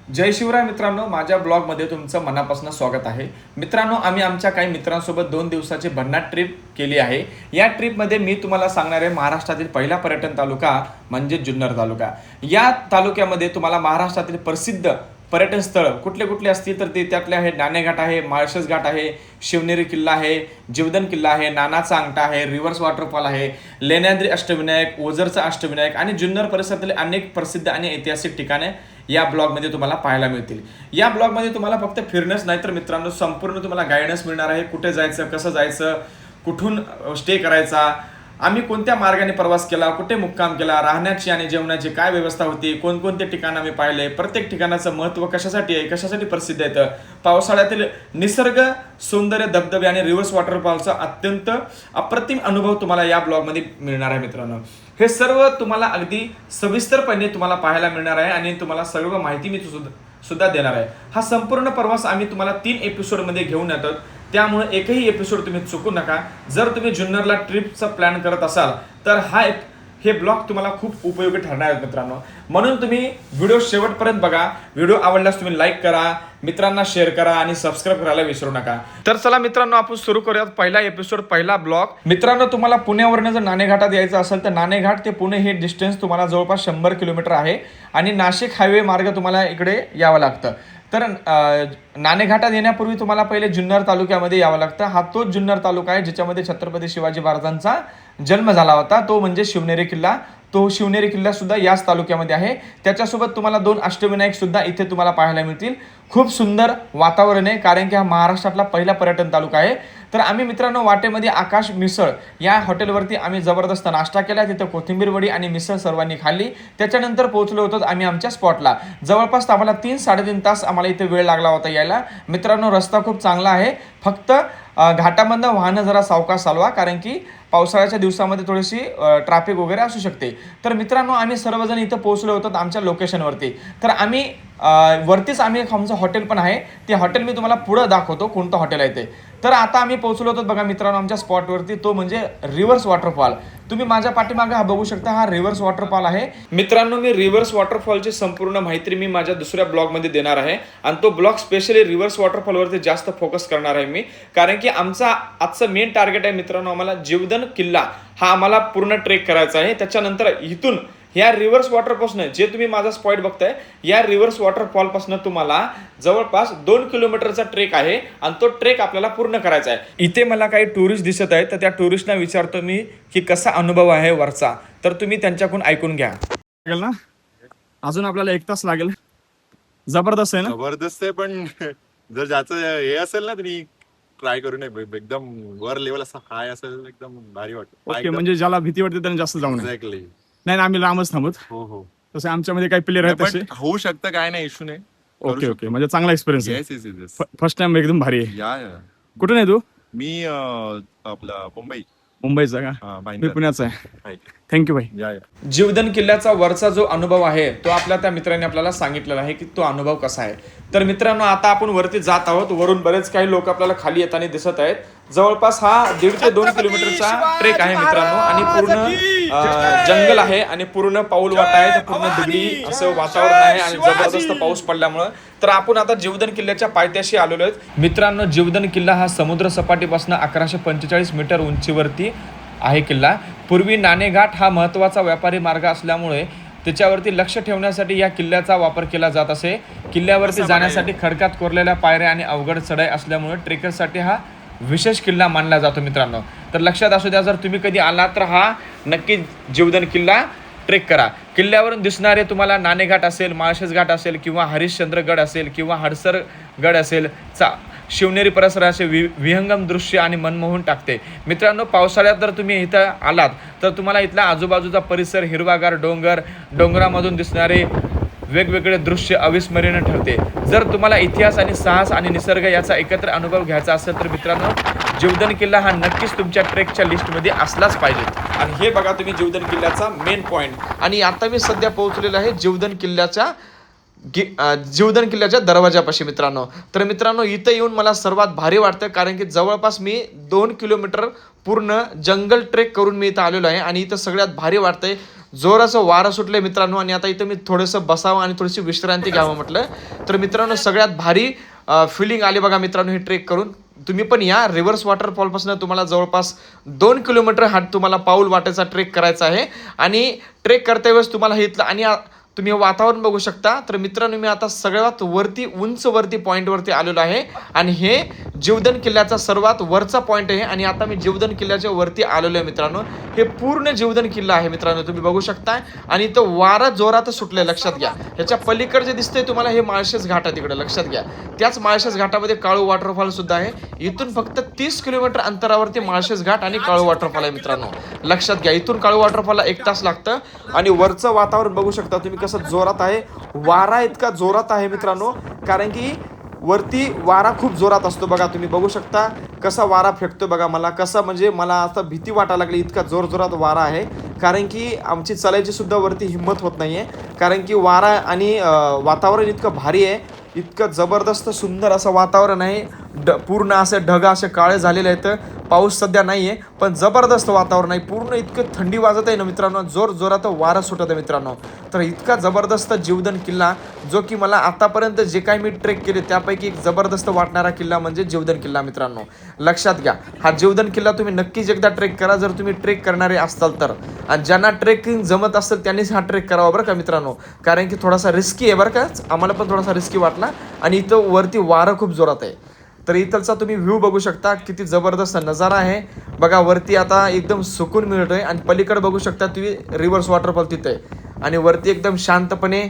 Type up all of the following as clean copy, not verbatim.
जय शिवराय मित्रांनो, माझ्या ब्लॉगमध्ये तुमचं मनापासून स्वागत आहे. मित्रांनो, आम्ही आमच्या काही मित्रांसोबत 2 दिवसाची भन्नाट ट्रिप केली आहे. या ट्रिपमध्ये मी तुम्हाला सांगणार आहे महाराष्ट्रातील पहिला पर्यटन तालुका म्हणजे जुन्नर तालुका. या तालुक्यामध्ये तुम्हाला महाराष्ट्रातील प्रसिद्ध पर्यटन स्थळ कुठले कुठले असतील तर ते त्यातले आहे नाणेघाट आहे, माळशेज घाट आहे, शिवनेरी किल्ला आहे, जीवदन किल्ला आहे, नानाचा अंगठा आहे, रिव्हर्स वॉटरफॉल आहे, लेण्याद्री अष्टविनायक, ओझरचा अष्टविनायक आणि जुन्नर परिसरातील अनेक प्रसिद्ध आणि ऐतिहासिक ठिकाणे या ब्लॉगमध्ये तुम्हाला पाहायला मिळतील. या ब्लॉगमध्ये तुम्हाला फक्त फिरणंच नाही तर मित्रांनो संपूर्ण तुम्हाला गायडन्स मिळणार आहे. कुठे जायचं, कसं जायचं, कुठून स्टे करायचा, आम्ही कोणत्या मार्गाने प्रवास केला, कुठे मुक्काम केला, राहण्याची आणि जेवणाची काय व्यवस्था होती, कोणकोणते ठिकाण आम्ही पाहिले, प्रत्येक ठिकाणाचं महत्त्व कशासाठी आहे, कशासाठी प्रसिद्ध आहे, पावसाळ्यातील निसर्ग सौंदर्य, धबधबे आणि रिव्हर्स वॉटरफॉलचा अत्यंत अप्रतिम अनुभव तुम्हाला या ब्लॉगमध्ये मिळणार आहे. मित्रांनो, हे सर्व तुम्हाला अगदी सविस्तरपणे तुम्हाला पाहायला मिळणार आहे आणि तुम्हाला सर्व माहिती मी सुद्धा देणार आहे. हा संपूर्ण प्रवास आम्ही तुम्हाला 3 एपिसोडमध्ये घेऊन येतो, त्यामुळे एकही एपिसोड तुम्ही चुकू नका. जर तुम्ही जुन्नरला ट्रिपचा प्लॅन करत असाल तर हे ब्लॉग तुम्हाला खूप उपयोगी ठरणार आहेत मित्रांनो. म्हणून तुम्ही व्हिडिओ शेवटपर्यंत बघा. व्हिडिओ आवडल्यास तुम्ही लाईक करा, मित्रांना शेअर करा आणि सबस्क्राईब करायला विसरू नका. तर चला मित्रांनो, आपण सुरू करूयात पहिला एपिसोड, पहिला ब्लॉग. मित्रांनो, तुम्हाला पुण्यावरून जर नाणेघाटात यायचं असेल तर नाणेघाट ते पुणे हे डिस्टन्स तुम्हाला जवळपास 100 किलोमीटर आहे आणि नाशिक हायवे मार्ग तुम्हाला इकडे यावं लागतं. तर नाणेघाटात येण्यापूर्वी तुम्हाला पहिले जुन्नर तालुक्यामध्ये यावं लागतं. हा तोच जुन्नर तालुका आहे ज्याच्यामध्ये छत्रपती शिवाजी महाराजांचा जन्म झाला होता, तो म्हणजे शिवनेरी किल्ला. तो शिवनेरी किल्ला सुद्धा याच तालुक्यामध्ये आहे. त्याच्यासोबत तुम्हाला 2 अष्टविनायक सुद्धा इथे तुम्हाला पाहायला मिळतील. खूप सुंदर वातावरण आहे कारण की हा महाराष्ट्रातला पहिला पर्यटन तालुका आहे. तर आम्ही मित्रांनो वाटेमध्ये आकाश मिसळ या हॉटेलवरती आम्ही जबरदस्त नाश्ता केला. तिथं कोथिंबीर वडी आणि मिसळ सर्वांनी खाल्ली. त्याच्यानंतर पोहोचलो होतो आम्ही आमच्या स्पॉटला. जवळपास आम्हाला 3-3.5 तास आम्हाला इथे वेळ लागला होता यायला. मित्रांनो, रस्ता खूप चांगला आहे, फक्त घाटामधनं वाहनं जरा सावकाश चालवा कारण की पावसाळ्याच्या दिवसामध्ये थोडीशी ट्रॅफिक वगैरे असू शकते. तर मित्रांनो, आम्ही सर्वजण इथं पोहोचलो होतो आमच्या लोकेशनवरती. तर आम्ही वरतीच आमचं हॉटेल पण आहे. ते हॉटेल मी तुम्हाला पुढं दाखवतो कोणतं हॉटेल आहे ते. तर आता आम्ही पोहोचलो होतो बघा मित्रांनो आमच्या स्पॉटवरती, तो म्हणजे रिव्हर्स वॉटरफॉल. तुम्ही माझ्या पाठीमागे हा बघू शकता, हा रिव्हर्स वॉटरफॉल आहे. मित्रांनो, मी रिव्हर्स वॉटरफॉलची संपूर्ण माहिती मी माझ्या दुसऱ्या ब्लॉगमध्ये देणार आहे आणि तो ब्लॉग स्पेशली रिव्हर्स वॉटरफॉलवरती जास्त फोकस करणार आहे मी, कारण की आजचं मेन टार्गेट आहे मित्रांनो, आम्हाला जीवदन किल्ला हा आम्हाला पूर्ण ट्रेक करायचा आहे. त्याच्यानंतर इथून या रिव्हर्स वॉटरपासून जे तुम्ही माझा स्पॉट बघताय, या रिव्हर्स वॉटरफॉल पासून तुम्हाला जवळपास 2 किलोमीटरचा ट्रेक आहे आणि तो ट्रेक आपल्याला पूर्ण करायचा आहे. इथे मला काही टुरिस्ट दिसत आहेत, तर त्या टुरिस्टना विचारतो मी की कसा अनुभव आहे वरचा, तर तुम्ही त्यांच्याकडून ऐकून घ्या. ना अजून आपल्याला 1 तास लागेल. जबरदस्त आहे ना? जबरदस्त आहे, पण जर ज्याचं हे असेल ना तुम्ही ट्राय करू नये. एकदम वर लेवल असं हाय असेल, एकदम भारी वाटतं. ओके, म्हणजे ज्याला भीती वाटते त्यांनी जास्त जाऊ नये. एक्झॅक्टली. नाही, आम्ही लांबच थांबत. हो हो, तसे आमच्यामध्ये काही प्लेयर आहेत तसे. होऊ शकतं, काय नाही, इश्यू नाही. ओके ओके, म्हणजे चांगला एक्सपिरियन्स आहे. Yes yes yes. First time एकदम भारी आहे. या कुठून आहे तू? मी आपला मुंबई. मुंबईचा का? हा, मी भाईंदर. पुण्याचा आहे. थँक्यू भाई. या. जीवदन किल्ल्याचा वरचा जो अनुभव आहे तो आपल्या त्या मित्रांनी आपल्याला सांगितलेला आहे की तो अनुभव कसा आहे. तर मित्रांनो, आता आपण वरती जात आहोत. वरून बरेच काही लोक आपल्याला खाली येताना दिसत आहेत. जवळपास हा 1.5 ते 2 किलोमीटरचा ट्रेक आहे मित्रांनो आणि पूर्ण जंगल आहे आणि पूर्ण पाऊल वाट आहे, तर पूर्ण दगडी असं वातावरण आहे आणि जबरदस्त पाऊस पडल्यामुळं. तर आपण आता जीवदन किल्ल्याच्या पायथ्याशी आलेलो आहेत. मित्रांनो, जीवदन किल्ला हा समुद्र सपाटीपासून 1145 मीटर उंचीवरती आहे किल्ला. पूर्वी नाणेघाट हा महत्त्वाचा व्यापारी मार्ग असल्यामुळे त्याच्यावरती लक्ष ठेवण्यासाठी या किल्ल्याचा वापर केला जात असे. किल्ल्यावरती जाण्यासाठी खडकात कोरलेल्या पायऱ्या आणि अवघड चढाई असल्यामुळे ट्रेकरसाठी हा विशेष किल्ला मानला जातो मित्रांनो. तर लक्षात असू द्या, जर तुम्ही कधी आलात तर हा नक्की जीवदन किल्ला ट्रेक करा. किल्ल्यावरून दिसणारे तुम्हाला नाणेघाट असेल, माळशेज घाट असेल किंवा हरिश्चंद्रगड असेल किंवा हडसर गड असेल, शिवनेरी परिसराचे विहंगम दृश्य आणि मनमोहून टाकते. मित्रांनो, पावसाळ्यात जर तुम्ही इथं आलात तर तुम्हाला इथला आजूबाजूचा परिसर, हिरवागार डोंगरामधून दिसणारे वेगवेगळे दृश्य अविस्मरणीय ठरते. जर तुम्हाला इतिहास आणि साहस आणि निसर्ग याचा एकत्र अनुभव घ्यायचा असेल तर मित्रांनो, जीवदन किल्ला हा नक्कीच तुमच्या ट्रेकच्या लिस्टमध्ये असलाच पाहिजे. आणि हे बघा तुम्ही जीवदन किल्ल्याचा मेन पॉईंट. आणि आता मी सध्या पोहोचलेलो आहे जीवदन किल्ल्याच्या जीवदान किल्ल्याच्या दरवाजापाशी मित्रांनो. तर मित्रांनो इथं येऊन मला सर्वात भारी वाटतं, कारण की जवळपास मी 2 किलोमीटर पूर्ण जंगल ट्रेक करून मी इथं आलेलो आहे आणि इथं सगळ्यात भारी वाटतंय. जोराचं वारं सुटलंय मित्रांनो आणि आता इथं मी थोडंसं बसावं आणि थोडीशी विश्रांती घ्यावं म्हटलं. तर मित्रांनो सगळ्यात भारी फिलिंग आली बघा मित्रांनो हे ट्रेक करून. तुम्ही पण या. रिव्हर्स वॉटरफॉलपासून तुम्हाला जवळपास 2 किलोमीटर हा तुम्हाला पाऊल वाटेचा ट्रेक करायचा आहे आणि ट्रेक करते वेळेस तुम्हाला हे इथलं आणि तुम्ही वातावरण बघू शकता. तर मित्रांनो मी आता सगळ्यात वरती उंच वरती पॉईंटवरती आलेलो आहे आणि हे जीवदान किल्ल्याचा सर्वात वरचा पॉईंट आहे आणि आता मी जीवदान किल्ल्याच्या वरती आलेलो आहे मित्रांनो. हे पूर्ण जीवदान किल्ला आहे मित्रांनो, तुम्ही बघू शकता आणि इथं वारा जोरात सुटलंय, लक्षात घ्या. ह्याच्या पलीकडे जे दिसतंय तुम्हाला हे माळशेज घाट आहे तिकडे, लक्षात घ्या. त्याच माळशेज घाटामध्ये काळू वॉटरफॉल सुद्धा आहे. इथून फक्त 30 किलोमीटर अंतरावरती माळशेज घाट आणि काळू वॉटरफॉल आहे मित्रांनो, लक्षात घ्या. इथून काळू वॉटरफॉलला 1 तास लागतं आणि वरचं वातावरण बघू शकता तुम्ही कसं जोरात आहे. वारा इतका जोरात आहे मित्रांनो, कारण की वरती वारा खूप जोरात असतो बघा. तुम्ही बघू शकता कसा वारा फेकतो बघा. मला आता भीती वाटायला लागली, इतका जोरात वारा आहे. कारण की आमची चालायची सुद्धा वरती हिंमत होत नाहीये, कारण की वारा आणि वातावरण इतकं भारी आहे, इतकं जबरदस्त सुंदर असं वातावरण आहे. पूर्ण असे ढग असे काळे झालेले आहेत. पाऊस सध्या नाही आहे पण जबरदस्त वातावरण आहे. पूर्ण इतकं थंडी वाजत आहे ना मित्रांनो, जोरात वारं सुटत आहे मित्रांनो. तर इतका जबरदस्त जीवदान किल्ला, जो की मला आतापर्यंत जे काही मी ट्रेक केले त्यापैकी एक जबरदस्त वाटणारा किल्ला म्हणजे जीवदान किल्ला मित्रांनो, लक्षात घ्या. हा जीवदान किल्ला तुम्ही नक्कीच एकदा ट्रेक करा जर तुम्ही ट्रेक करणारे असाल तर. आणि ज्यांना ट्रेकिंग जमत असेल त्यांनीच हा ट्रेक करावा बरं का मित्रांनो, कारण की थोडासा रिस्की आहे बरं का. आम्हाला पण थोडासा रिस्की वाटला आणि इथं वरती वारं खूप जोरात आहे. तर इथलचा तुम्ही व्ह्यू बघू शकता, किती जबरदस्त नजारा आहे बघा. वरती आता एकदम सुकून मिळतोय आणि पलीकडे बघू शकता तुम्ही रिव्हर्स वॉटरफॉल तिथे आहे आणि वरती एकदम शांतपणे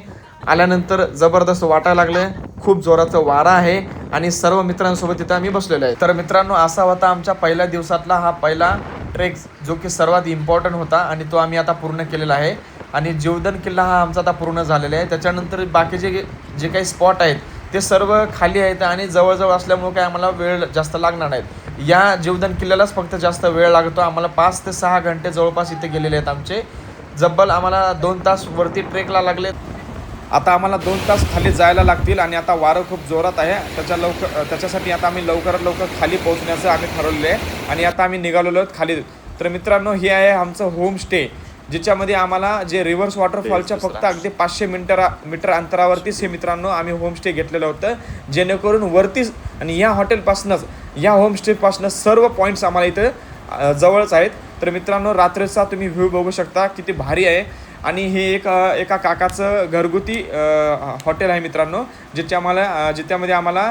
आल्यानंतर जबरदस्त वाटायला लागलंय. खूप जोराचं वारा आहे आणि सर्व मित्रांसोबत तिथं आम्ही बसलेलो आहे. तर मित्रांनो असा होता आमच्या पहिल्या दिवसातला हा पहिला ट्रेक, जो की सर्वात इम्पॉर्टंट होता आणि तो आम्ही आता पूर्ण केलेला आहे. आणि जीवदान किल्ला हा आमचा आता पूर्ण झालेला आहे. त्याच्यानंतर बाकीचे जे काही स्पॉट आहेत ते सर्व खाली आहेत आणि जवळजवळ असल्यामुळे काय आम्हाला वेळ जास्त लागणार नाहीत. या जीवदान किल्ल्यालाच फक्त जास्त वेळ लागतो. आम्हाला 5 ते 6 घंटे जवळपास इथे गेलेले आहेत आमचे. जब्बल आम्हाला 2 तास वरती ट्रेकला लागले. आता आम्हाला 2 तास खाली जायला लागतील आणि आता वारं खूप जोरात आहे. त्याच्यासाठी आता आम्ही लवकरात लवकर खाली पोहोचण्याचं आम्ही ठरवलेलं आहे आणि आता आम्ही निघालेलो आहोत खाली. तर मित्रांनो हे आहे आमचं होमस्टे, ज्याच्यामध्ये आम्हाला जे रिव्हर्स वॉटरफॉलच्या फक्त अगदी 500 मीटर अंतरावरतीच हे मित्रांनो आम्ही होमस्टे घेतलेलं होतं, जेणेकरून वरतीच आणि या हॉटेलपासूनच या होमस्टेपासूनच सर्व पॉईंट्स आम्हाला इथं जवळच आहेत. तर मित्रांनो रात्रीचा तुम्ही व्ह्यू बघू शकता किती भारी आहे. आणि हे एका काकाचं घरगुती हॉटेल आहे मित्रांनो, ज्याच्यामध्ये आम्हाला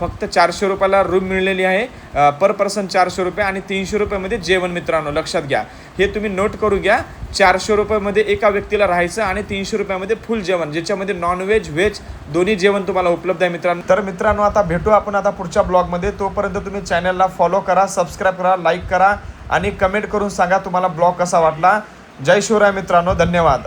फक्त 400 रुपयाला रूम मिळलेली आहे. पर पर्सन 400 रुपये आणि 300 रुपयामध्ये जेवण मित्रांनो, लक्षात घ्या. हे तुम्ही नोट करू घ्या. 400 रुपयामध्ये एका व्यक्तीला राहायचं आणि 300 रुपयामध्ये फुल जेवण, ज्याच्यामध्ये नॉनव्हेज व्हेज दोन्ही जेवण तुम्हाला उपलब्ध आहे मित्रांनो. तर मित्रांनो आता भेटू आपण आता पुढच्या ब्लॉगमध्ये. तोपर्यंत तुम्ही चॅनलला फॉलो करा, सबस्क्राईब करा, लाईक करा आणि कमेंट करून सांगा तुम्हाला ब्लॉग कसा वाटला. जय शिवराय मित्रांनो, धन्यवाद.